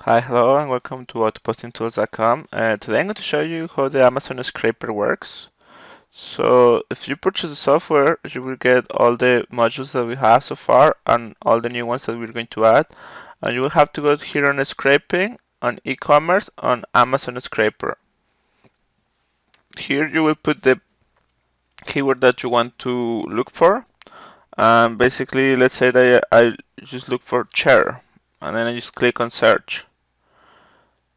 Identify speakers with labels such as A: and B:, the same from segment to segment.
A: Hi, hello, and welcome to AutoPostingTools.com. Today I'm going to show you how the Amazon scraper works. So if you purchase the software, you will get all the modules that we have so far and all the new ones that we're going to add. And you will have to go here on scraping, on e-commerce, on Amazon scraper. Here you will put the keyword that you want to look for. Basically, let's say that I just look for chair, and then I just click on search.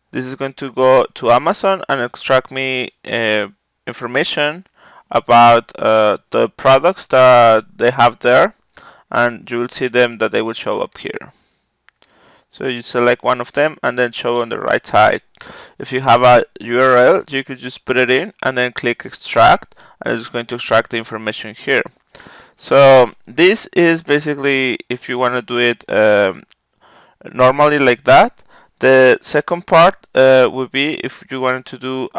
A: This is going to go to Amazon and extract me information about the products that they have there, and you will see them that they will show up here. So you select one of them and then show on the right side. If you have a URL, you could just put it in and then click extract, and it's going to extract the information here. So this is basically if you want to do it normally like that. The second part would be if you wanted to do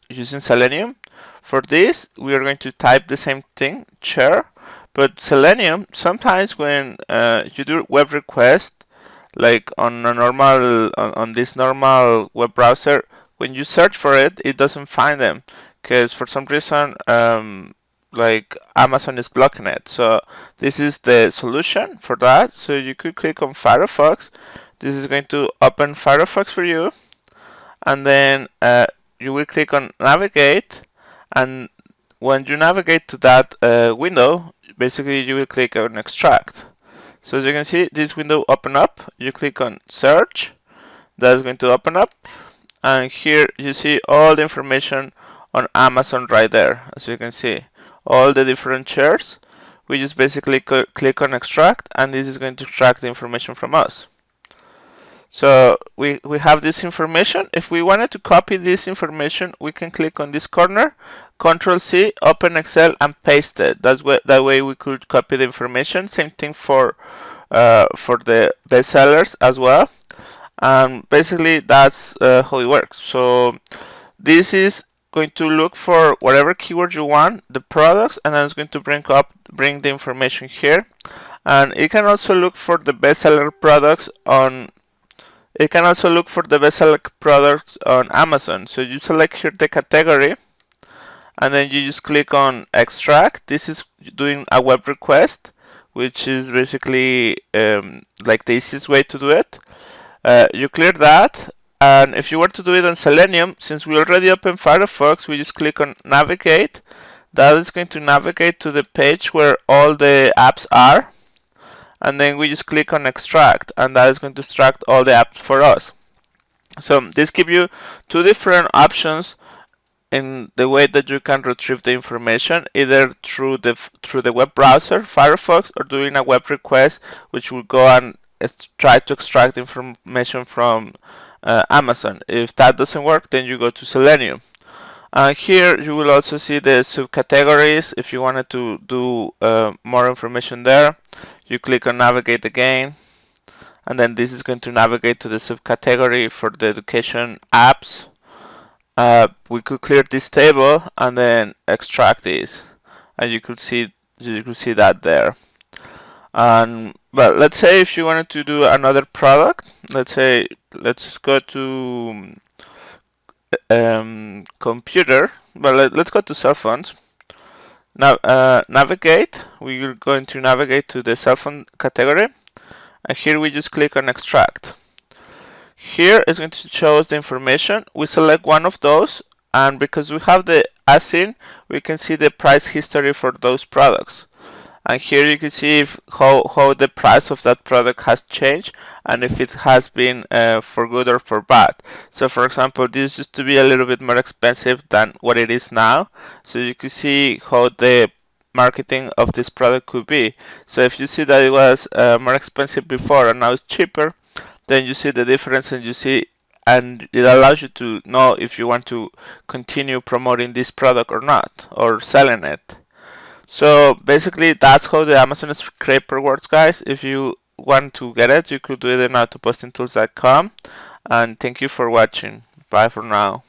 A: using Selenium. For this, we are going to type the same thing, chair, but Selenium, sometimes when you do web request, like on a normal, on this normal web browser, when you search for it, it doesn't find them, because for some reason, like Amazon is blocking it. So this is the solution for that. So you could click on Firefox. This is going to open Firefox for you, and then you will click on navigate, and when you navigate to that window, basically you will click on extract. So as you can see, this window open up. You click on search, that's going to open up, and here you see all the information on Amazon right there. As you can see, all the different chairs. We just basically click on extract, and this is going to extract the information from us. So we have this information. If we wanted to copy this information, we can click on this corner, Control C, open Excel, and paste it. That way we could copy the information. Same thing for the bestsellers as well. And basically that's how it works. So this is going to look for whatever keyword you want, the products, and then it's going to bring the information here. And it can also look for the bestseller products on it can also look for the bestseller products on Amazon. So you select here the category, and then you just click on extract. This is doing a web request, which is basically like the easiest way to do it. You clear that, and if you were to do it on Selenium, since we already opened Firefox, we just click on navigate. That is going to navigate to the page where all the apps are, and then we just click on extract, and that is going to extract all the apps for us. So this gives you two different options in the way that you can retrieve the information, either through the web browser, Firefox, or doing a web request, which will go and try to extract information from Amazon. If that doesn't work, then you go to Selenium. Here you will also see the subcategories. If you wanted to do more information there, you click on navigate again, and then this is going to navigate to the subcategory for the education apps. We could clear this table and then extract this, and you could see that there. And but let's say if you wanted to do another product, let's go to computer. But let's go to cell phones. Now navigate. We're going to navigate to the cell phone category, and here we just click on extract. Here is going to show us the information. We select one of those, and because we have the ASIN, we can see the price history for those products. And here you can see how the price of that product has changed, and if it has been for good or for bad. So for example, this used to be a little bit more expensive than what it is now. So you can see how the marketing of this product could be. So if you see that it was more expensive before and now it's cheaper, then you see the difference, and it allows you to know if you want to continue promoting this product or not, or selling it. So basically that's how the Amazon scraper works, guys. If you want to get it, you could do it in autopostingtools.com, and thank you for watching. Bye for now.